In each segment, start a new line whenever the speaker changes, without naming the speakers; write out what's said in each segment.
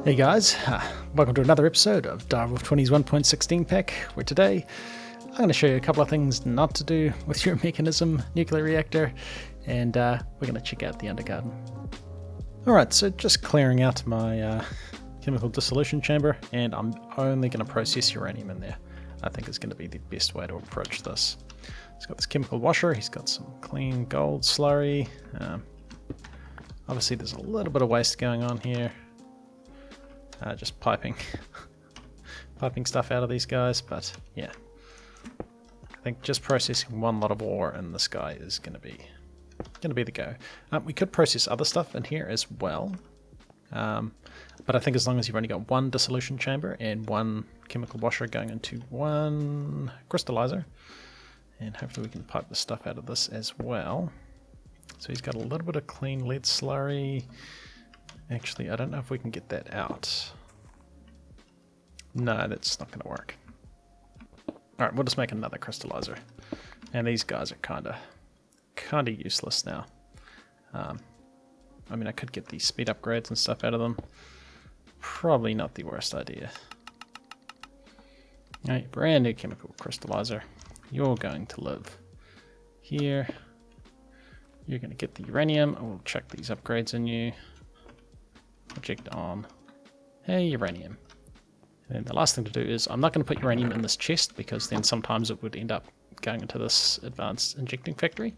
Hey guys, welcome to another episode of Direwolf20's 1.16 pack, where today I'm going to show you a couple of things not to do with your Mekanisim nuclear reactor, and we're going to check out the Undergarden. Alright, so just clearing out my chemical dissolution chamber, and I'm only going to process uranium in there. I think is going to be the best way to approach this. He's got this chemical washer, he's got some clean gold slurry. Obviously there's a little bit of waste going on here. Just piping stuff out of these guys, but yeah, I think just processing one lot of ore in this guy is gonna be the go. We could process other stuff in here as well, but I think as long as you've only got one dissolution chamber and one chemical washer going into one crystallizer, and hopefully we can pipe the stuff out of this as well. So he's got a little bit of clean lead slurry. Actually, I don't know if we can get that out. No, that's not going to work. Alright, we'll just make another crystallizer. And these guys are kind of useless now. I mean, I could get these speed upgrades and stuff out of them. Probably not the worst idea. Alright, brand new chemical crystallizer. You're going to live here. You're going to get the uranium. We'll check these upgrades in you. Project on. Hey, uranium. And then the last thing to do is, I'm not going to put uranium in this chest because then sometimes it would end up going into this advanced injecting factory.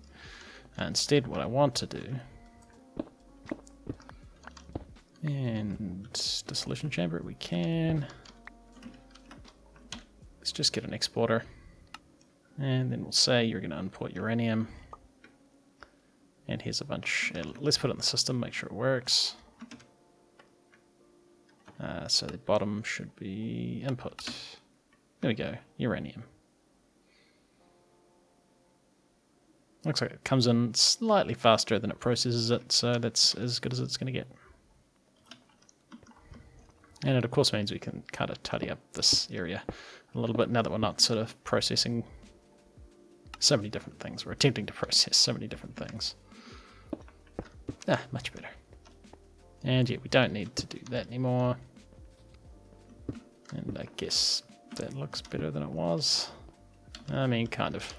Instead, what I want to do, and dissolution chamber, we can. Let's just get an exporter. And then we'll say you're going to import uranium. And here's a bunch. Let's put it in the system, make sure it works. So the bottom should be input. There we go, uranium. Looks like it comes in slightly faster than it processes it, so that's as good as it's going to get. And it of course means we can kind of tidy up this area a little bit now that we're not sort of processing so many different things. We're attempting to process so many different things. Much better. And yeah, we don't need to do that anymore. And I guess that looks better than it was. I mean, kind of.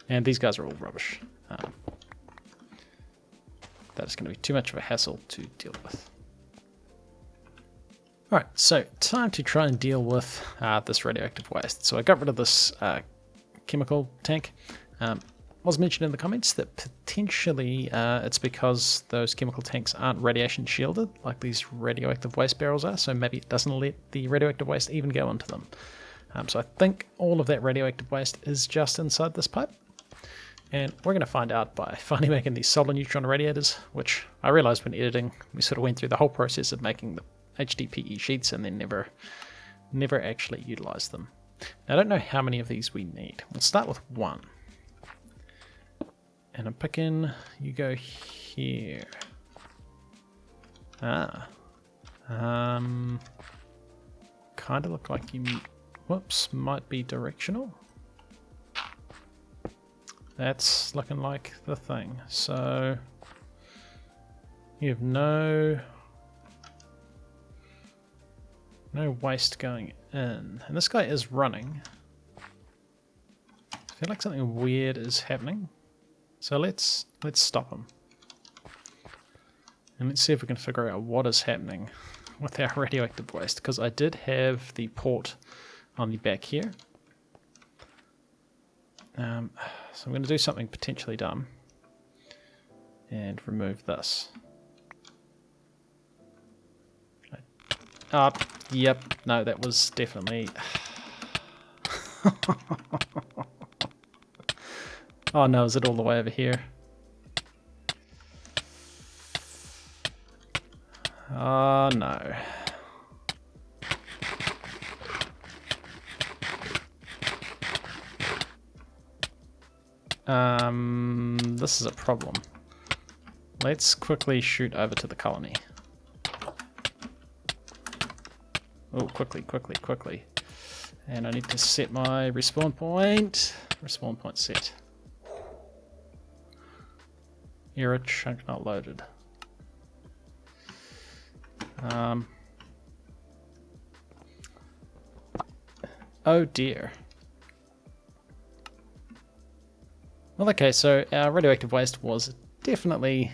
And these guys are all rubbish. That is going to be too much of a hassle to deal with. Alright, so time to try and deal with this radioactive waste. So I got rid of this chemical tank. Was mentioned in the comments that potentially it's because those chemical tanks aren't radiation shielded like these radioactive waste barrels are, so maybe it doesn't let the radioactive waste even go into them. So I think all of that radioactive waste is just inside this pipe, and we're going to find out by finally making these solar neutron radiators, which I realized when editing we sort of went through the whole process of making the HDPE sheets and then never actually utilized them. Now, I don't know how many of these we need. We'll start with one. And I'm picking, you go here. Kind of look like you, whoops, might be directional. That's looking like the thing. So, you have no waste going in. And this guy is running. I feel like something weird is happening. So let's stop him. And let's see if we can figure out what is happening with our radioactive waste, because I did have the port on the back here. So I'm going to do something potentially dumb and remove this. Yep, no, that was definitely... Oh no, is it all the way over here? Oh no. This is a problem. Let's quickly shoot over to the colony. Oh, quickly. And I need to set my respawn point. Respawn point set. Error chunk not loaded. Oh dear. Well, okay, so our radioactive waste was definitely,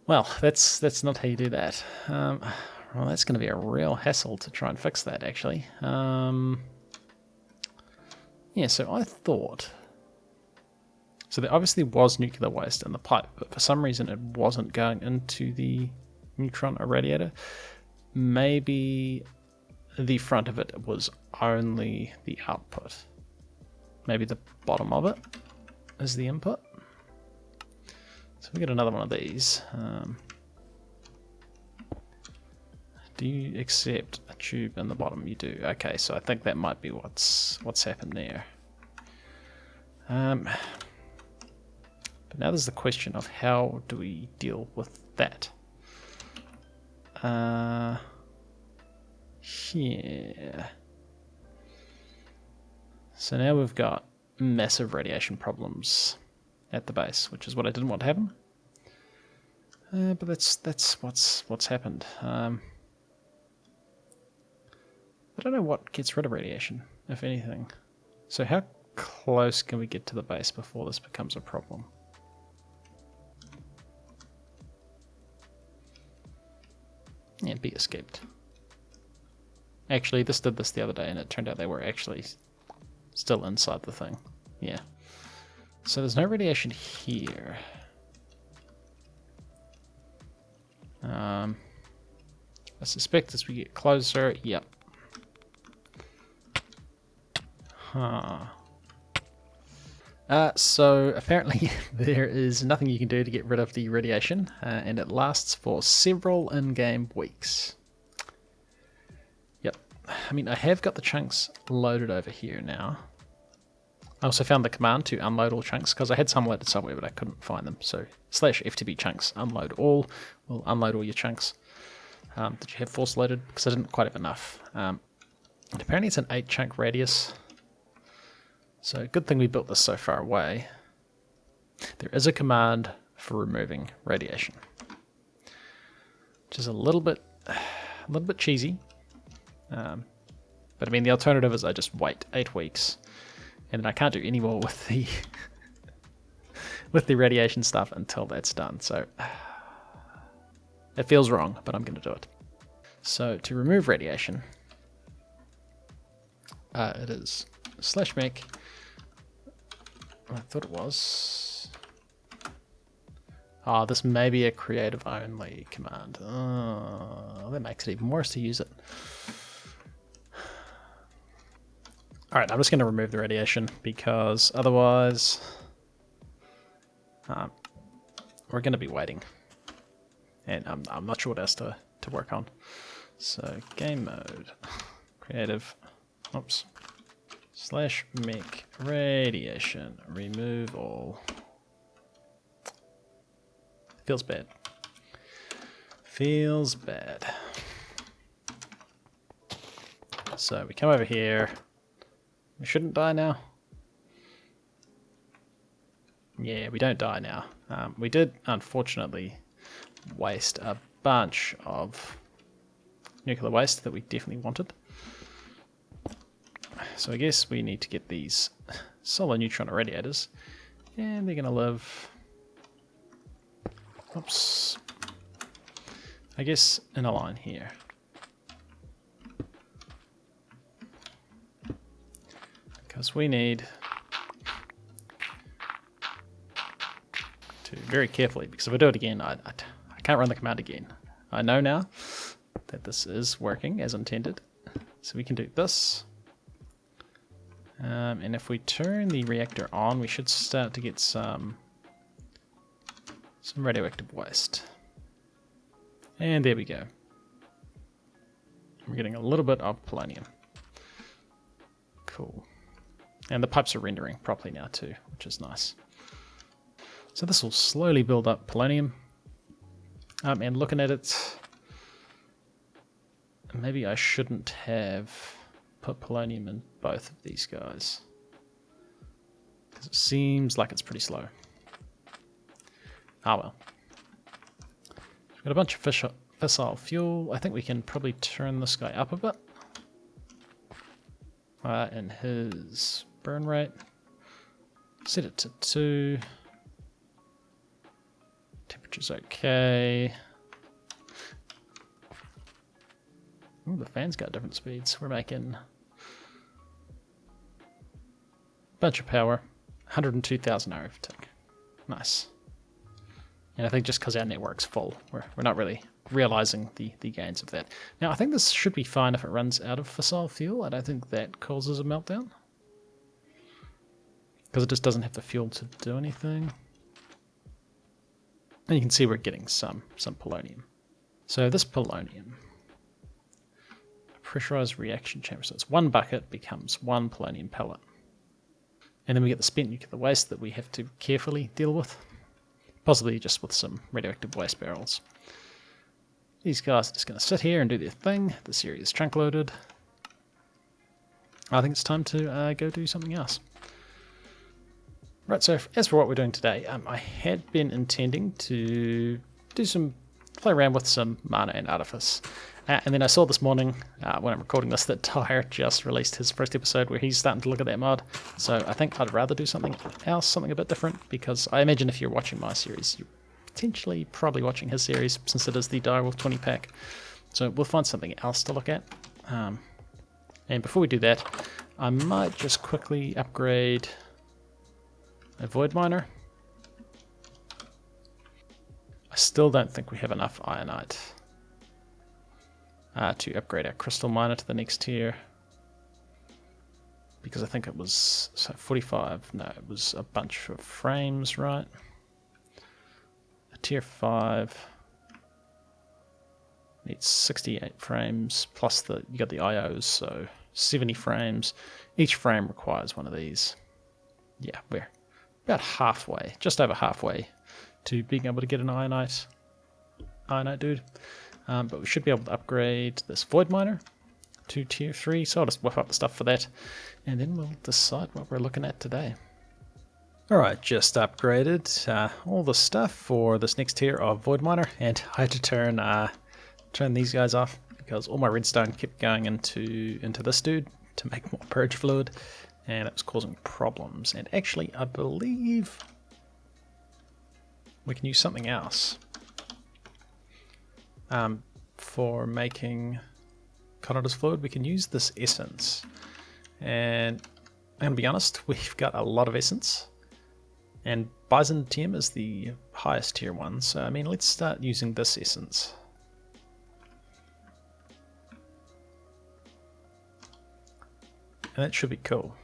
well, that's not how you do that. Well, that's going to be a real hassle to try and fix that, actually. Yeah, so I thought... So there obviously was nuclear waste in the pipe, but for some reason it wasn't going into the neutron irradiator. Maybe the front of it was only the output. Maybe the bottom of it is the input. So we get another one of these. Do you accept a tube in the bottom? You do. Okay, so I think that might be what's happened there. But now there's the question of how do we deal with that? Here. So now we've got massive radiation problems at the base, which is what I didn't want to happen. But that's what's happened. I don't know what gets rid of radiation, if anything. So how close can we get to the base before this becomes a problem? Yeah, be escaped. Actually, this did this the other day, and it turned out they were actually still inside the thing. Yeah. So there's no radiation here. I suspect as we get closer, yep. So apparently there is nothing you can do to get rid of the radiation, and it lasts for several in-game weeks. Yep. I mean, I have got the chunks loaded over here now. I also found the command to unload all chunks, because I had some loaded somewhere, but I couldn't find them. So /FTB chunks, unload all, will unload all your chunks. Did you have force loaded? Because I didn't quite have enough. And apparently it's an 8 chunk radius. So good thing we built this so far away. There is a command for removing radiation, which is a little bit cheesy. But I mean, the alternative is I just wait 8 weeks, and then I can't do any more with the with the radiation stuff until that's done. So it feels wrong, but I'm going to do it. So to remove radiation, it is /mech. I thought it was. Oh, this may be a creative only command. Oh, that makes it even worse to use it. Alright, I'm just going to remove the radiation because otherwise we're going to be waiting. And I'm not sure what else to work on. So game mode, creative, oops. /mech radiation, remove all. Feels bad. Feels bad. So we come over here. We shouldn't die now. Yeah, we don't die now. We did, unfortunately, waste a bunch of nuclear waste that we definitely wanted. So I guess we need to get these solar neutron irradiators, and they're going to live, oops, I guess in a line here. Because we need to very carefully, because if I do it again, I can't run the command again. I know now that this is working as intended. So we can do this. And if we turn the reactor on, we should start to get some radioactive waste. And there we go. We're getting a little bit of polonium. Cool. And the pipes are rendering properly now too, which is nice. So this will slowly build up polonium. And looking at it, maybe I shouldn't have put polonium in both of these guys, because it seems like it's pretty slow. Ah well. We've got a bunch of fissile fuel. I think we can probably turn this guy up a bit. And his burn rate. Set it to 2. Temperature's okay. Ooh, the fan's got different speeds. We're making a bunch of power. 102,000 hour tick. Nice. And I think just because our network's full, we're not really realizing the gains of that. Now, I think this should be fine if it runs out of fissile fuel. I don't think that causes a meltdown. Because it just doesn't have the fuel to do anything. And you can see we're getting some polonium. So this polonium, a pressurized reaction chamber. So it's 1 bucket becomes 1 polonium pellet. And then we get the spent nuclear waste that we have to carefully deal with. Possibly just with some radioactive waste barrels. These guys are just going to sit here and do their thing. This area is trunk loaded. I think it's time to go do something else. Right, so as for what we're doing today, I had been intending to play around with some mana and artifice. And then I saw this morning, when I'm recording this, that Tyre just released his first episode where he's starting to look at that mod. So I think I'd rather do something else, something a bit different, because I imagine if you're watching my series, you're potentially probably watching his series, since it is the Direwolf20 pack. So we'll find something else to look at. And before we do that, I might just quickly upgrade a void miner. I still don't think we have enough ironite to upgrade our crystal miner to the next tier, because I think it was 45. No, it was a bunch of frames, right? A tier 5 needs 68 frames plus you got the IOs, so 70 frames. Each frame requires one of these. Yeah, we're about halfway, just over halfway to being able to get an ironite dude. But we should be able to upgrade this void miner to tier 3, so I'll just whip up the stuff for that, and then we'll decide what we're looking at today. Alright, just upgraded all the stuff for this next tier of void miner, and I had to turn these guys off because all my redstone kept going into this dude to make more purge fluid, and it was causing problems. And actually, I believe we can use something else for making colorless fluid. We can use this essence, and I'm gonna be honest, we've got a lot of essence, and Byzantium is the highest tier one, so I mean, let's start using this essence. And that should be cool.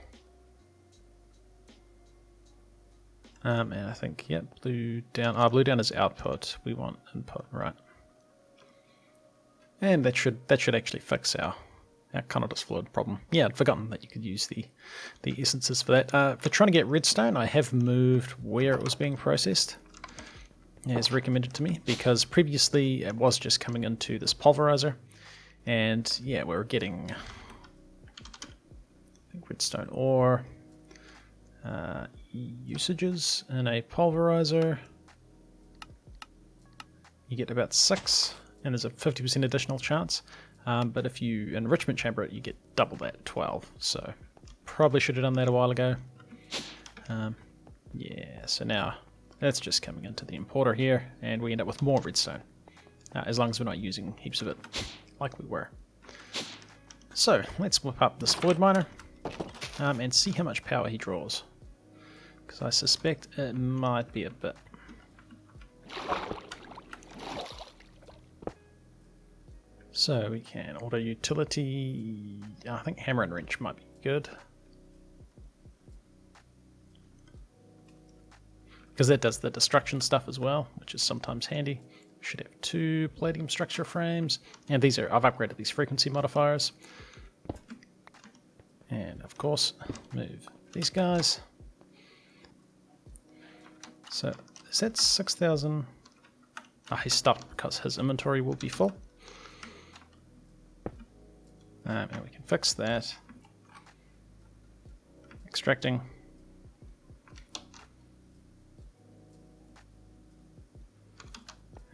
And I think, yeah, blue down is output. We want input, right? And that should actually fix our colorless fluid problem. Yeah, I'd forgotten that you could use the essences for that. For trying to get redstone, I have moved where it was being processed, as recommended to me, because previously it was just coming into this pulverizer, and yeah, we were getting, I think, redstone ore usages in a pulverizer. You get about 6, and there's a 50% additional chance. But if you enrichment chamber it, you get double that, 12. So probably should have done that a while ago. Yeah, so now that's just coming into the importer here, and we end up with more redstone, as long as we're not using heaps of it like we were. So let's whip up this void miner and see how much power he draws, because I suspect it might be a bit. So we can auto utility. I think hammer and wrench might be good, because that does the destruction stuff as well, which is sometimes handy. We should have 2 palladium structure frames, and these are, I've upgraded these frequency modifiers. And of course, move these guys. So is that 6,000? He stopped because his inventory will be full. And we can fix that. Extracting.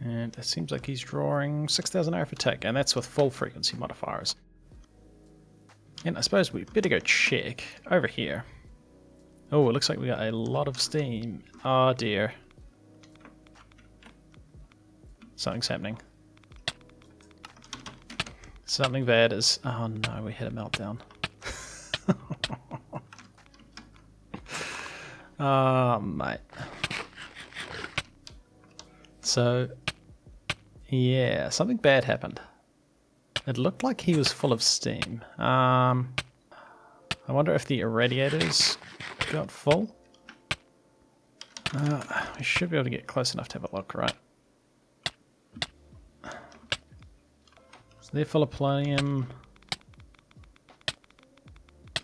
And it seems like he's drawing 6,000 AR for tick, and that's with full frequency modifiers. And I suppose we better go check over here. Oh, it looks like we got a lot of steam. Oh dear. Something's happening. Something bad is... Oh no, we hit a meltdown. Oh, mate. So, yeah, something bad happened. It looked like he was full of steam. I wonder if the irradiators got full. We should be able to get close enough to have a look, right? So they're full of polonium.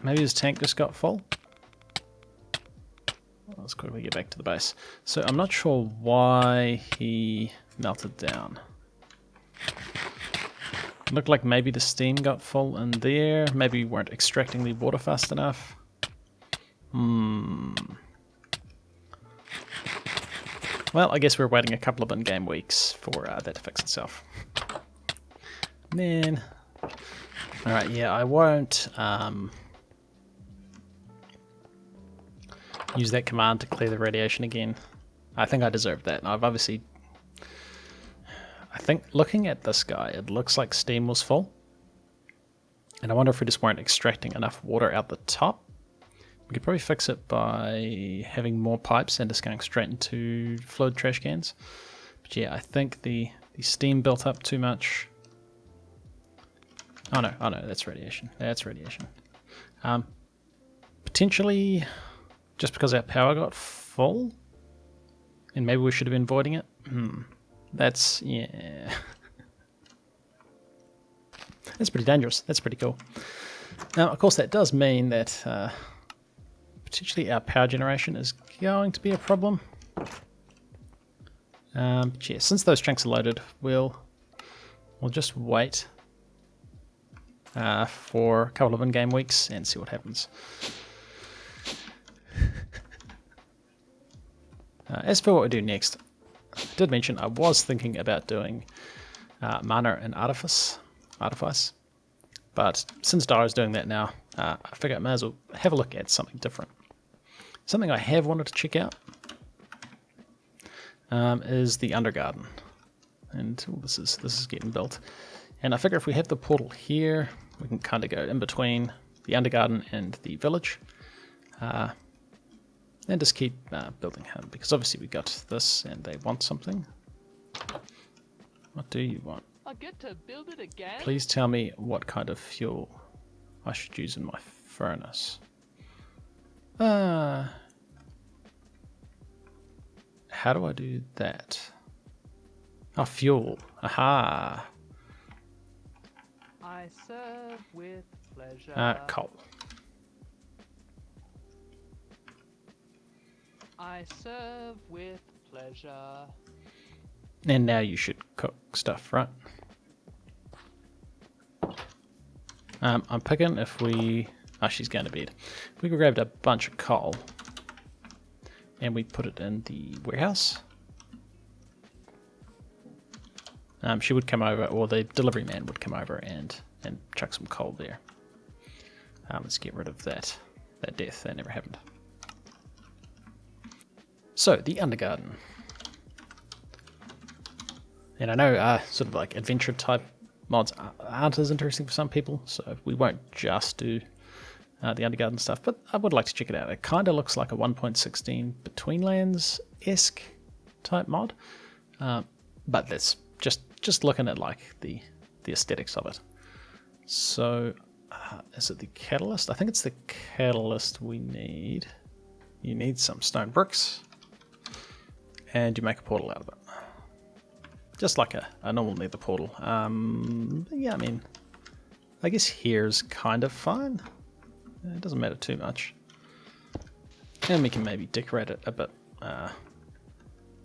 Maybe his tank just got full. Let's quickly get back to the base. So I'm not sure why he melted down. It looked like maybe the steam got full in there. Maybe we weren't extracting the water fast enough. Well, I guess we're waiting a couple of in-game weeks for that to fix itself. Man. Alright, yeah, I won't use that command to clear the radiation again. I think I deserve that. I've obviously... I think looking at this guy, it looks like steam was full. And I wonder if we just weren't extracting enough water out the top. We could probably fix it by having more pipes and just going straight into fluid trash cans. But yeah, I think the steam built up too much. Oh no, that's radiation. That's radiation. Potentially just because our power got full, and maybe we should have been voiding it. That's, yeah. That's pretty dangerous. That's pretty cool. Now, of course, that does mean that potentially our power generation is going to be a problem. But yeah, since those tanks are loaded, we'll just wait for a couple of in-game weeks and see what happens. As for what we do next, I did mention I was thinking about doing mana and artifice, but since Dara's doing that now, I figure I may as well have a look at something different. Something I have wanted to check out is the Undergarden, and this is getting built. And I figure if we have the portal here, we can kind of go in between the Undergarden and the village, and just keep building him, because obviously we got this and they want something. What do you want?
I get to build it again?
Please tell me what kind of fuel I should use in my furnace. How do I do that? Oh, fuel. Aha.
I serve with pleasure.
Coal.
I serve with pleasure.
And now you should cook stuff, right? I'm picking if we... Oh, she's going to bed. If we grabbed a bunch of coal and we put it in the warehouse, she would come over, or the delivery man would come over and chuck some coal there. Let's get rid of that death. That never happened. So, the Undergarden. And I know sort of like adventure type mods aren't as interesting for some people, so we won't just do the Undergarden stuff, but I would like to check it out. It kind of looks like a 1.16 Between Lands-esque type mod, but that's just looking at like the aesthetics of it. So, is it the catalyst? I think it's the catalyst we need. You need some stone bricks, and you make a portal out of it. Just like a normal nether portal. Yeah, I mean, I guess here's kind of fine. It doesn't matter too much. And we can maybe decorate it a bit. I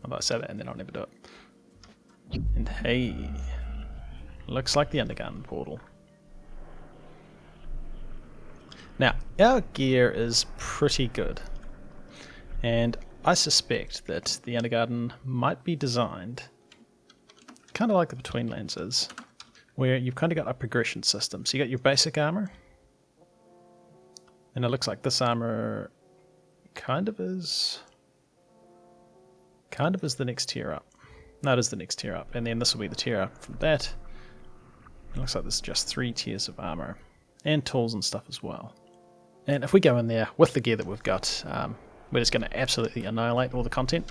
might say that and then I'll never do it. And hey, looks like the Undergarden portal. Now, our gear is pretty good. And I suspect that the Undergarden might be designed kind of like the Between Lands is, where you've kind of got a progression system. So you got your basic armor, and it looks like this armor kind of is the next tier up. No, it is the next tier up, and then this will be the tier up from that. It looks like there's just 3 tiers of armor, and tools and stuff as well. And if we go in there with the gear that we've got, we're just going to absolutely annihilate all the content,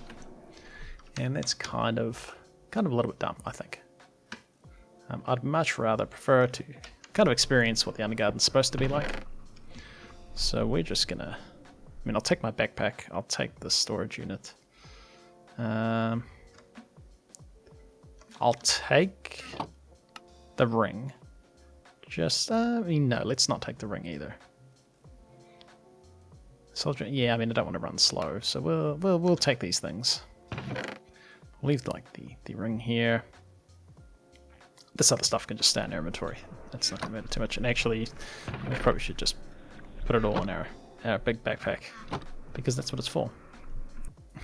and that's kind of a little bit dumb, I think. I'd much rather prefer to kind of experience what the Undergarden's supposed to be like. So we're just gonna, I'll take my backpack, I'll take the storage unit. I'll take the ring. No, let's not take the ring either. Soldier, yeah, I don't want to run slow, so we'll take these things. We'll leave like the ring here. This other stuff can just stay in our inventory. That's not going to matter too much. And actually, we probably should just put it all in our big backpack, because that's what it's for.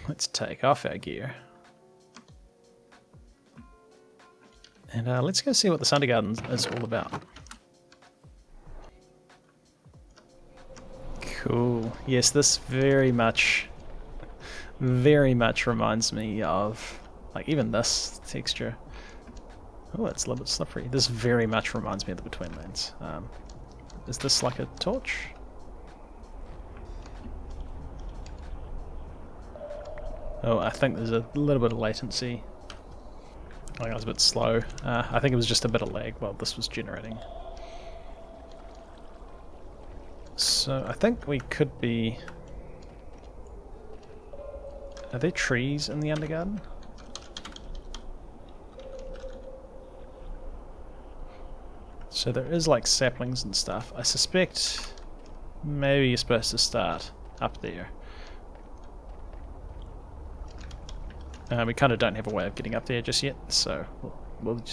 Let's take off our gear. And let's go see what this Undergarden is all about. Cool. Yes, this very much reminds me of, like, even this texture. Oh, it's a little bit slippery. This very much reminds me of the Between Lands. Is this like a torch? Oh, I think there's a little bit of latency. I think I was a bit slow. I think it was just a bit of lag while this was generating. So I think we could be... Are there trees in the Undergarden? So there is like saplings and stuff. I suspect maybe you're supposed to start up there. We kind of don't have a way of getting up there just yet, so we'll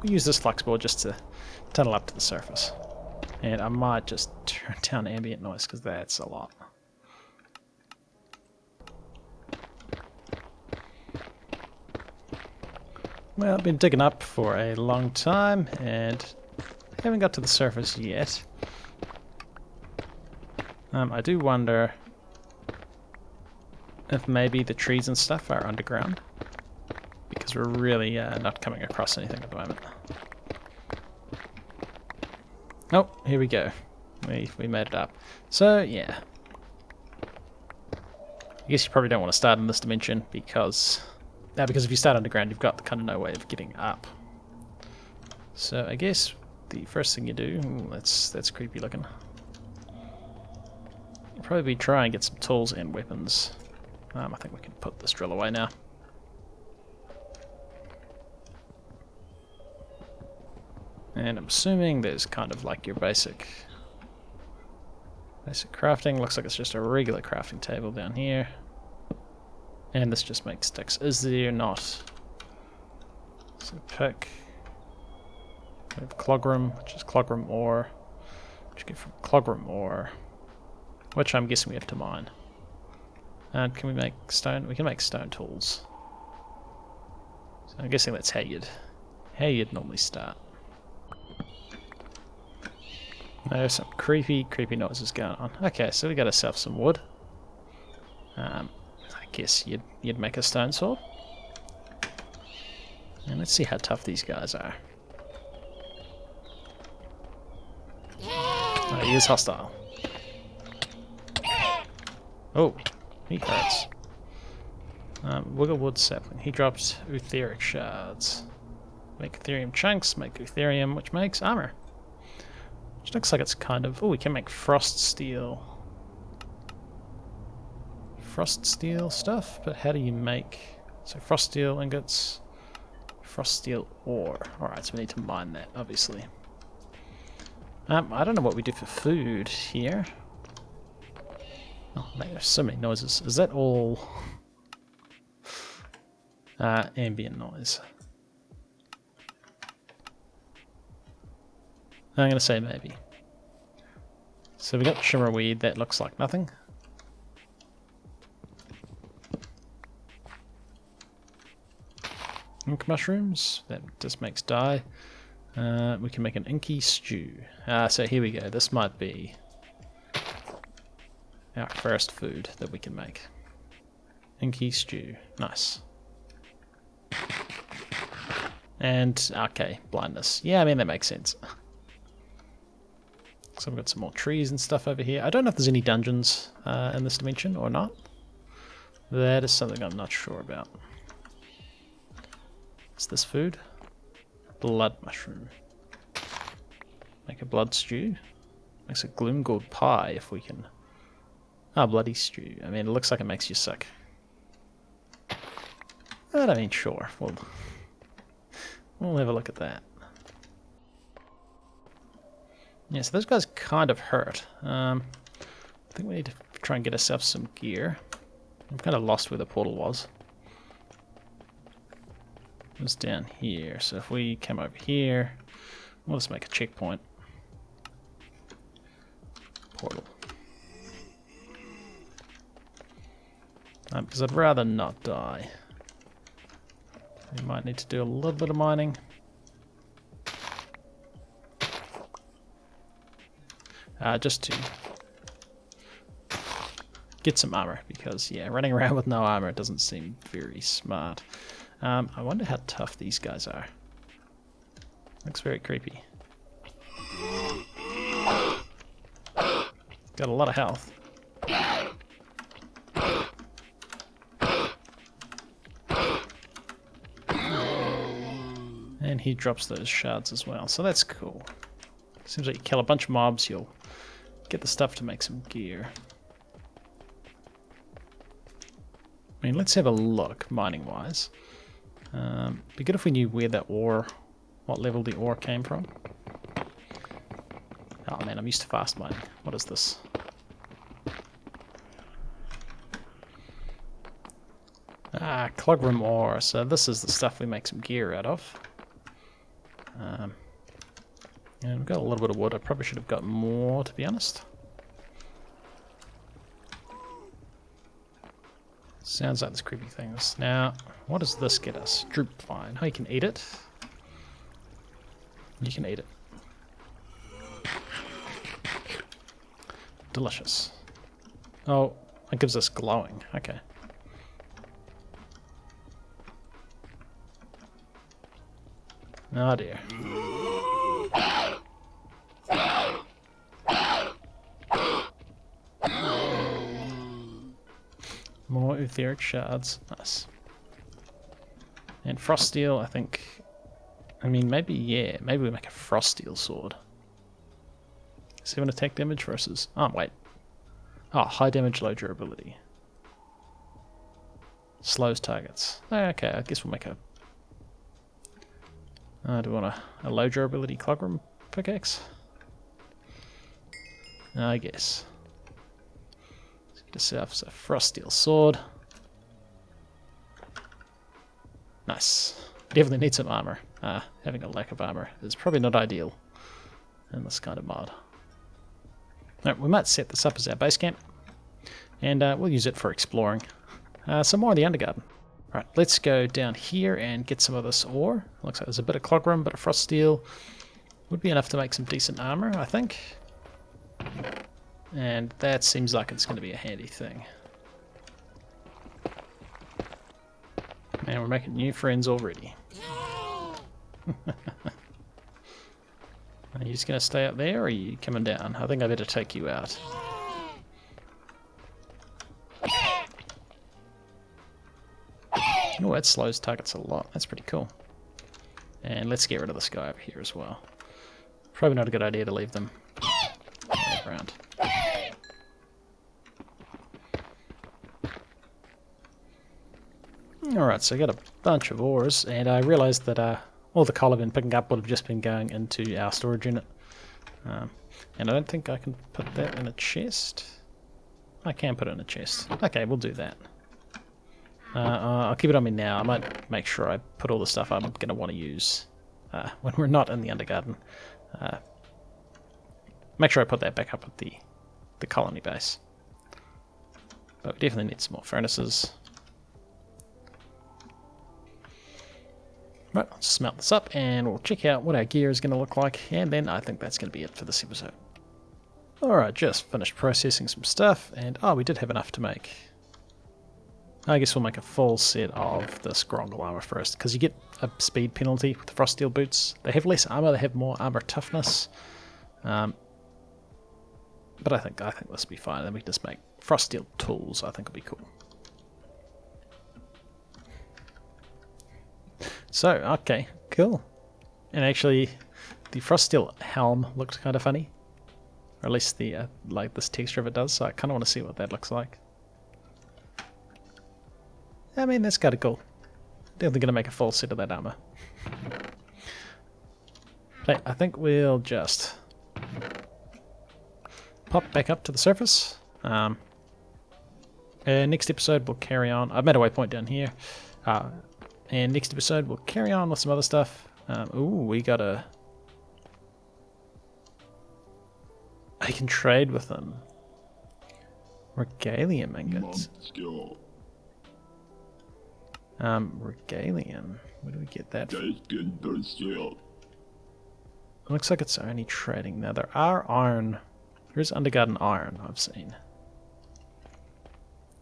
use this flux board just to tunnel up to the surface. And I might just turn down ambient noise, because that's a lot. Well, I've been digging up for a long time, and haven't got to the surface yet. I do wonder if maybe the trees and stuff are underground, because we're really not coming across anything at the moment. Oh, here we go. We made it up. So yeah, I guess you probably don't want to start in this dimension, because if you start underground, you've got kind of no way of getting up. So I guess the first thing you do, ooh, that's creepy looking. You'll probably try and get some tools and weapons. I think we can put this drill away now. And I'm assuming there's kind of like your basic crafting. Looks like it's just a regular crafting table down here. And this just makes sticks. Is there not? So pick. We have clogram, which is clogram ore. Which you get from clogram ore. Which I'm guessing we have to mine. And can we make stone? We can make stone tools. So I'm guessing that's how you'd normally start. There's some creepy noises going on. Okay, so we got ourselves some wood. I guess you'd make a stone sword. And let's see how tough these guys are. Oh, he is hostile. Oh, he hurts. Wigglewood sapling. He drops etheric shards. Make etherium chunks, make etherium, which makes armor. Which looks like it's kind of... Oh, we can make frost steel. Frost steel stuff, but how do you make... So frost steel ingots, frost steel ore. Alright, so we need to mine that, obviously. I don't know what we do for food here. Oh, man, there's so many noises. Is that all ambient noise? I'm going to say maybe. So we got shimmerweed, that looks like nothing. Ink mushrooms, that just makes dye. We can make an inky stew. So here we go. This might be our first food that we can make. Inky stew. Nice. And, okay, blindness. Yeah, I mean, that makes sense. So we've got some more trees and stuff over here. I don't know if there's any dungeons in this dimension or not. That is something I'm not sure about. Is this food? Blood mushroom. Make a blood stew. Makes a gloom gourd pie if we can. Ah, bloody stew. I mean, it looks like it makes you sick. But I mean, sure. We'll have a look at that. Yeah, so those guys kind of hurt. I think we need to try and get ourselves some gear. I'm kind of lost where the portal was. It was down here, so if we come over here, we'll just make a checkpoint. Portal. Because I'd rather not die. We might need to do a little bit of mining. Just to get some armor, because yeah, running around with no armor doesn't seem very smart. I wonder how tough these guys are. Looks very creepy. Got a lot of health. And he drops those shards as well, so that's cool. Seems like you kill a bunch of mobs, you'll get the stuff to make some gear. I mean, let's have a look, mining-wise. Be good if we knew where that ore, what level the ore came from. Oh man, I'm used to fast mining. What is this? Clogram ore. So this is the stuff we make some gear out of. And we've got a little bit of wood. I probably should have got more, to be honest. Sounds like there's creepy things. Now, what does this get us? Droop vine. Oh, you can eat it. You can eat it. Delicious. Oh, it gives us glowing. Okay. Oh dear. More etheric shards. Nice. And frost steel, I think. I mean, maybe, yeah. Maybe we make a frost steel sword. 7 attack damage versus. Oh, wait. Oh, high damage, low durability. Slows targets. Okay, I guess we'll make a. Do we want a low durability clogram pickaxe? I guess. Let's get ourselves a frost steel sword. Nice. Definitely need some armor. Having a lack of armor is probably not ideal in this kind of mod. Right, we might set this up as our base camp, and we'll use it for exploring. Some more of the Undergarden. Right, let's go down here and get some of this ore. Looks like there's a bit of clogram, bit of frost steel. Would be enough to make some decent armor, I think. And that seems like it's going to be a handy thing. Man, we're making new friends already. Are you just going to stay up there, or are you coming down? I think I better take you out. Oh, that slows targets a lot. That's pretty cool. And let's get rid of this guy over here as well. Probably not a good idea to leave them around. Alright, so I got a bunch of ores, and I realised that all the coal I've been picking up would have just been going into our storage unit. And I don't think I can put that in a chest. I can put it in a chest. Okay, we'll do that. I'll keep it on me now. I might make sure I put all the stuff I'm going to want to use when we're not in the Undergarden. Make sure I put that back up at the colony base. But we definitely need some more furnaces. Right, I'll smelt this up and we'll check out what our gear is going to look like, and then I think that's going to be it for this episode. Alright, just finished processing some stuff, and we did have enough to make. I guess we'll make a full set of this Grongle armor first, because you get a speed penalty with the frost steel boots. They have less armor, they have more armor toughness. But I think this will be fine. Then we can just make frost steel tools. I think will be cool. So, okay, cool. And actually, the frost steel helm looks kind of funny. Or at least the like this texture of it does, so I kind of want to see what that looks like. I mean, that's kind of cool. Definitely going to make a full set of that armor. Okay, I think we'll just pop back up to the surface. And next episode we'll carry on. I've made a waypoint down here. And next episode we'll carry on with some other stuff. Ooh, we got a... I can trade with them. Regalium ingots. Regalium. Where do we get that from? It looks like it's only trading. Now there are iron. There's Undergarden iron I've seen.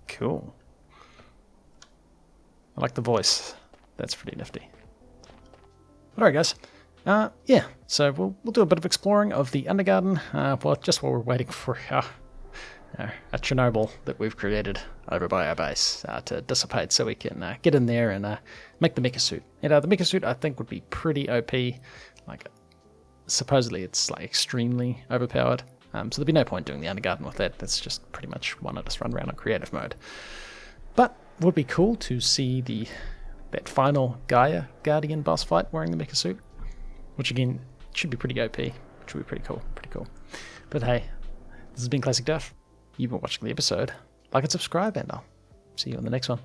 Cool. I like the voice. That's pretty nifty. Alright guys. Yeah, so we'll do a bit of exploring of the Undergarden, well, just while we're waiting for a Chernobyl that we've created over by our base to dissipate, so we can get in there and make the mecha suit. And the mecha suit I think would be pretty OP. Like, supposedly it's like extremely overpowered, so there'd be no point doing the Undergarden with that. That's just pretty much one I just run around in creative mode. But it would be cool to see that final Gaia Guardian boss fight wearing the mecha suit. Which again, should be pretty OP, which would be pretty cool, But hey, this has been ClassicDuff. You've been watching the episode. Like and subscribe, and I'll see you on the next one.